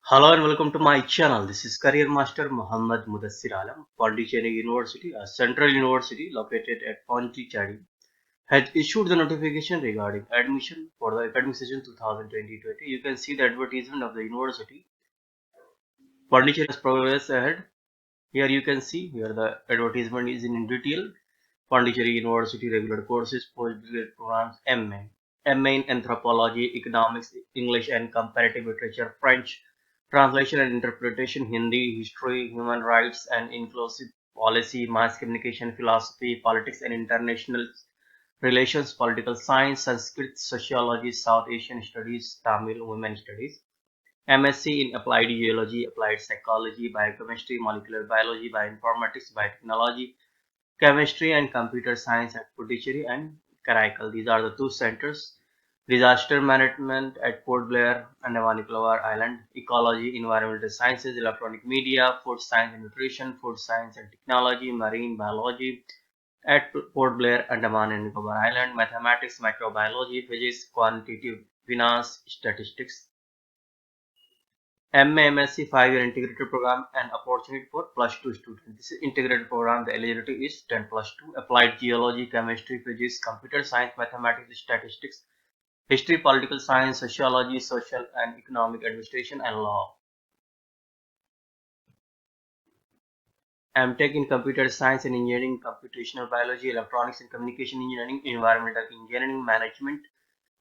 Hello and welcome to my channel. This is Career Master Muhammad Mudassir Alam. Pondicherry University, a central university located at Pondicherry, has issued the notification regarding admission for the academic session 2020-20. You can see the advertisement of the university. Pondicherry has progress ahead. Here you can see here the advertisement is in detail. Pondicherry University regular courses, postgraduate programs, MA in Anthropology, Economics, English and Comparative Literature, French, Translation and Interpretation, Hindi, History, Human Rights and Inclusive Policy, Mass Communication, Philosophy, Politics and International Relations, Political Science, Sanskrit, Sociology, South Asian Studies, Tamil, Women Studies. MSc in Applied Geology, Applied Psychology, Biochemistry, Molecular Biology, Bioinformatics, Biotechnology, Chemistry and Computer Science at Puducherry and Karaikal. These are the two centers. Disaster Management at Port Blair, Andaman Nicobar Island. Ecology, Environmental Sciences, Electronic Media, Food Science and Nutrition, Food Science and Technology, Marine Biology at Port Blair, Andaman and Nicobar Island. Mathematics, Microbiology, Physics, Quantitative Finance, Statistics. MA MSc 5-year integrated program and opportunity for plus 2 students. This is integrated program. The eligibility is 10 plus 2. Applied geology, chemistry, physics, computer science, mathematics, statistics, history, political science, sociology, social and economic administration, and law. MTech in computer science and engineering, computational biology, electronics and communication engineering, environmental engineering, management,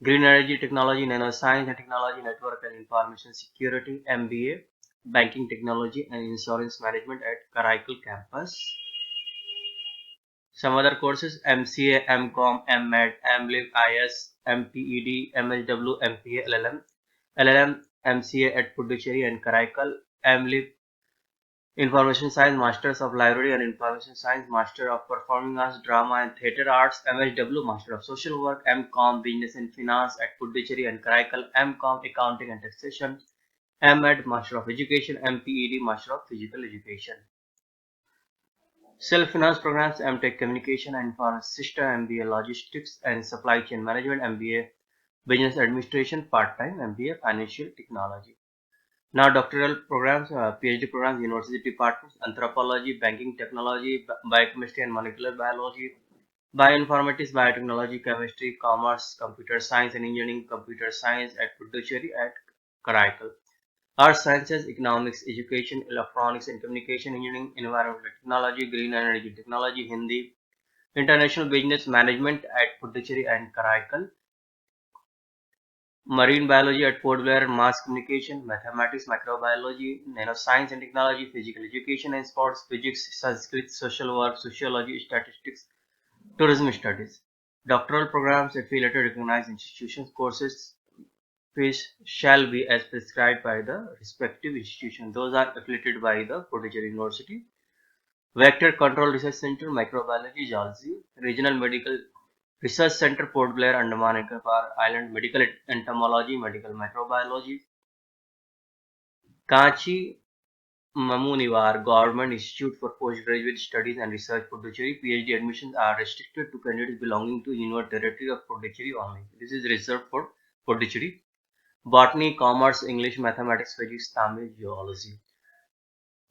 green energy technology, nanoscience and technology, network and information security, MBA, banking technology and insurance management at Karaikal campus. Some other courses: MCA, MCOM, MEd, MLib, IS, MPED, MSW, MPA, LLM, MCA at Puducherry and Karaikal, MLib, Information Science, Masters of Library and Information Science, Master of Performing Arts, Drama and Theatre Arts, MSW, Master of Social Work, MCOM, Business and Finance at Puducherry and Karaikal, MCOM, Accounting and Taxation, MEd, Master of Education, MPED, Master of Physical Education. Self-finance programs: MTech Communication and Information System, MBA Logistics and Supply Chain Management, MBA Business Administration, part-time, MBA Financial Technology. Now doctoral programs, PhD programs, university departments: Anthropology, Banking Technology, Biochemistry and Molecular Biology, Bioinformatics, Biotechnology, Chemistry, Commerce, Computer Science and Engineering, Computer Science at Puducherry at Karaikal. Arts Sciences, Economics, Education, Electronics and Communication Engineering, Environmental Technology, Green Energy Technology, Hindi, International Business Management at Puducherry and Karaikal. Marine Biology at Port Blair, Mass Communication, Mathematics, Microbiology, Nanoscience and Technology, Physical Education and Sports, Physics, Sanskrit, Social Work, Sociology, Statistics, Tourism Studies. Doctoral programs affiliated recognized institutions. Courses fees shall be as prescribed by the respective institution. Those are affiliated by the Puducherry University. Vector Control Research Center, Microbiology, Zoology, Regional Medical Research Center, Port Blair, Andaman and Nicobar Island, Medical Entomology, Medical Microbiology. Kachi Mamunivar Government Institute for Postgraduate Studies and Research, Puducherry. PhD admissions are restricted to candidates belonging to Union Territory of Puducherry only. This is reserved for Puducherry. Botany, Commerce, English, Mathematics, Physics, Tamil, Geology.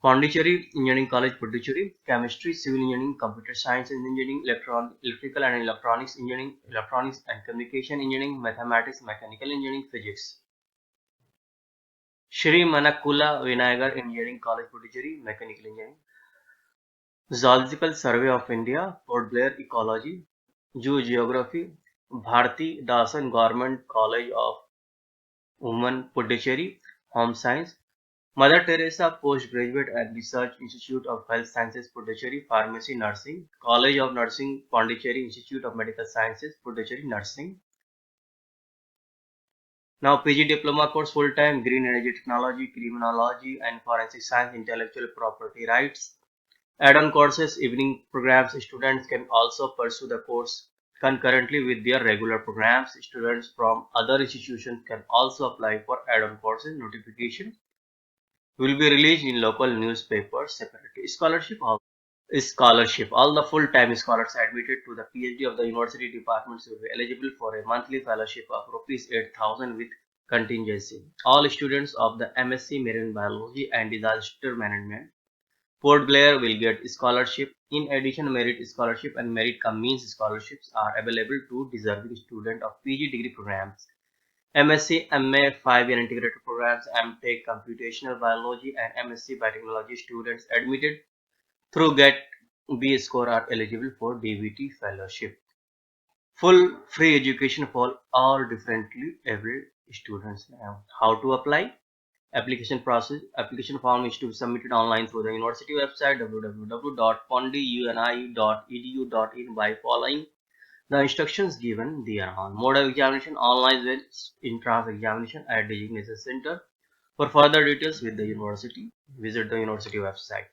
Pondicherry Engineering College, Puducherry. Chemistry, Civil Engineering, Computer Science and Engineering, Electrical and Electronics Engineering, Electronics and Communication Engineering, Mathematics, Mechanical Engineering, Physics. Shri Manakula Vinayagar Engineering College, Puducherry, Mechanical Engineering. Zoological Survey of India, Port Blair, Ecology, Zoo Geography. Bharti Dasan Government College of Women, Puducherry, Home Science. Mother Teresa Postgraduate and Research Institute of Health Sciences, Puducherry, Pharmacy, Nursing. College of Nursing, Pondicherry, Institute of Medical Sciences, Puducherry, Nursing. Now PG Diploma course, full-time, Green Energy Technology, Criminology and Forensic Science, Intellectual Property Rights. Add-on courses, evening programs. Students can also pursue the course concurrently with their regular programs. Students from other institutions can also apply for add-on courses. Notification will be released in local newspapers separately. Scholarship. All the full-time scholars admitted to the PhD of the university departments will be eligible for a monthly fellowship of rupees 8,000 with contingency. All students of the MSc Marine Biology and Disaster Management, Port Blair will get scholarship. In addition, merit scholarship and merit means scholarships are available to deserving students of PG degree programs, MSc, MA 5-year integrated programs, MTech Computational Biology, and MSc Biotechnology students admitted through GET B score are eligible for DBT fellowship. Full free education for all differently abled students. How to apply? Application process. Application form is to be submitted online through the university website www.pondiuni.edu.in by following the instructions given thereon. Mode of examination online with entrance examination at designated center. For further details with the university, visit the university website.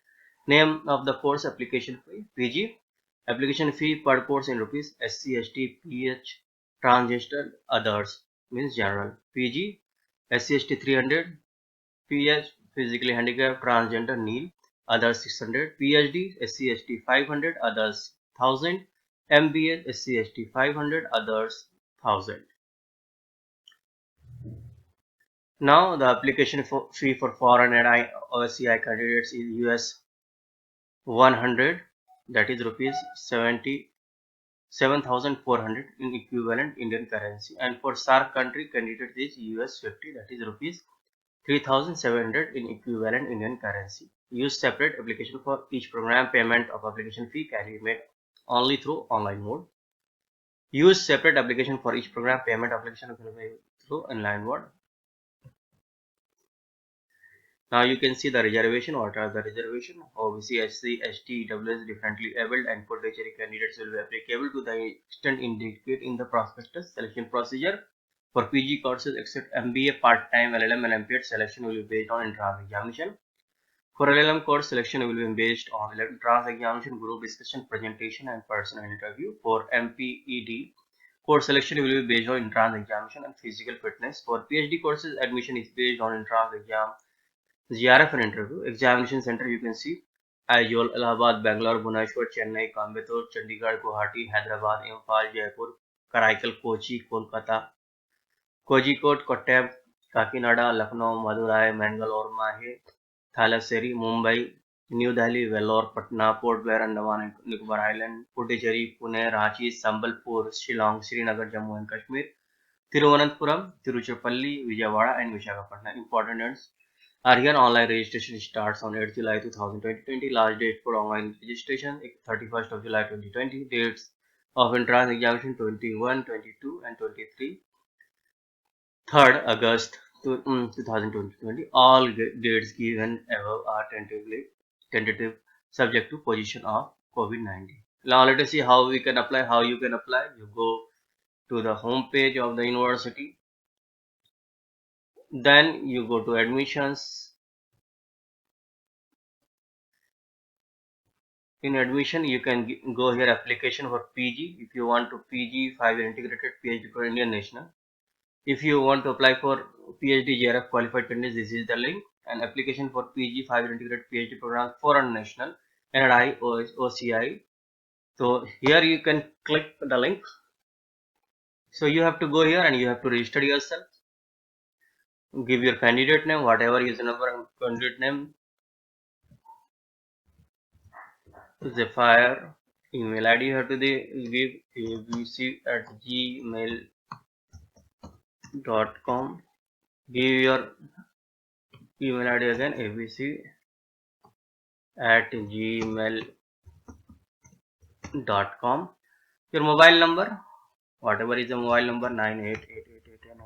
Name of the course application fee PG. Application fee per course in rupees SC, ST, PH, transgender, others means general. PG SC, ST 300, PH physically handicapped, transgender nil, others 600, PhD SC, ST 500, others 1000, MBA SC, ST 500, others 1000. Now the application fee for foreign and OSCI candidates is US 100, that is rupees 77,400 in equivalent Indian currency, and for SAARC country candidates is US 50, that is rupees 3,700 in equivalent Indian currency. Use separate application for each program. Payment of application fee can be made only through online mode. Use separate application for each program. Payment application can be made through online mode. Now you can see the reservation. What are the reservation? OBC, SC, ST, EWS, differently abled, and potential candidates will be applicable to the extent indicated in the prospectus. Selection procedure for PG courses except MBA, part-time, LLM, and MPH selection will be based on entrance examination. For LLM course, selection will be based on entrance examination, group discussion, presentation, and personal interview. For MPED course, selection will be based on entrance examination and physical fitness. For PhD courses, admission is based on entrance exam, GRF and interview. Examination center you can see Aizawl, Allahabad, Bangalore, Bhubaneswar, Chennai, Coimbatore, Chandigarh, Guwahati, Hyderabad, Imphal, Jaipur, Karaikal, Kochi, Kolkata, Kozhikode, Kottayam, Kakinada, Lucknow, Madurai, Mangalore, Mahe, Thalassery, Mumbai, New Delhi, Vellore, Patna, Port Blair, Andaman and Nicobar Island, Puducherry, Pune, Ranchi, Sambalpur, Shillong, Srinagar, Jammu and Kashmir, Thiruvananthapuram, Tiruchirappalli, Vijayawada and Visakhapatnam. Important dates are here. Online registration starts on 8 July 2020. Last date for online registration 31st of July 2020. Dates of entrance examination 21, 22 and 23. 3rd August 2020. All dates given above are tentative subject to position of COVID-19. Now let us see how we can apply, how you can apply. You go to the home page of the university, then you go to admissions. In admission you can go here application for PG. If you want to PG 5-year integrated PhD for Indian national. If you want to apply for PhD JRF qualified candidates, this is the link. And application for PG 5-year integrated PhD program foreign national NRI OCI. So here you can click the link. So you have to go here and you have to register yourself. Give your candidate name, whatever is the number of candidate name. Zephyr email ID you have to give abc@gmail.com. Give your email ID again abc@gmail.com. Your mobile number, whatever is the mobile number, 98888,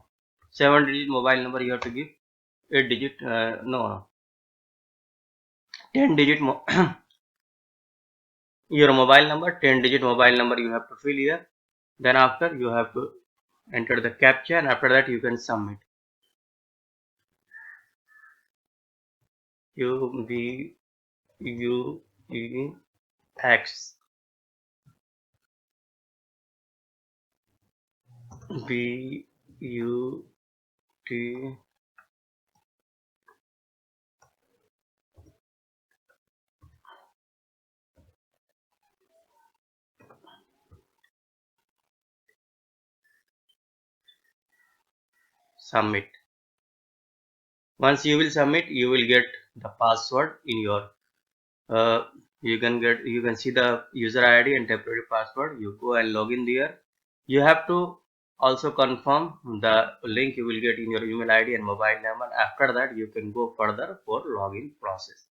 7-digit mobile number you have to give. 8-digit 10-digit your mobile number, 10-digit mobile number you have to fill here. Then after you have to enter the captcha and after that you can submit. UBUEX BUT submit. Once you will submit, you will get the password in your you can see the user ID and temporary password. You go and log in there. You have to also confirm the link you will get in your email ID and mobile number. After that, you can go further for login process.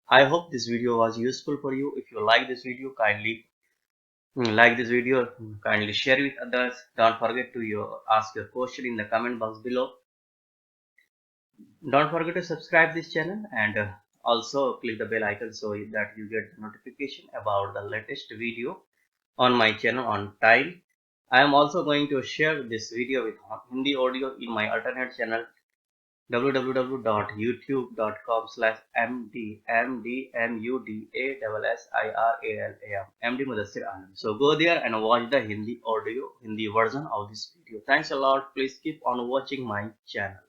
I hope this video was useful for you. If you like this video, kindly share with others. Don't forget to ask your question in the comment box below. Don't forget to subscribe this channel and also click the bell icon so that you get the notification about the latest video on my channel on time. I am also going to share this video with Hindi audio in my alternate channel www.youtube.com/mdmudassiram Mudassir Alam. So go there and watch the Hindi audio, Hindi version of this video. Thanks a lot. Please keep on watching my channel.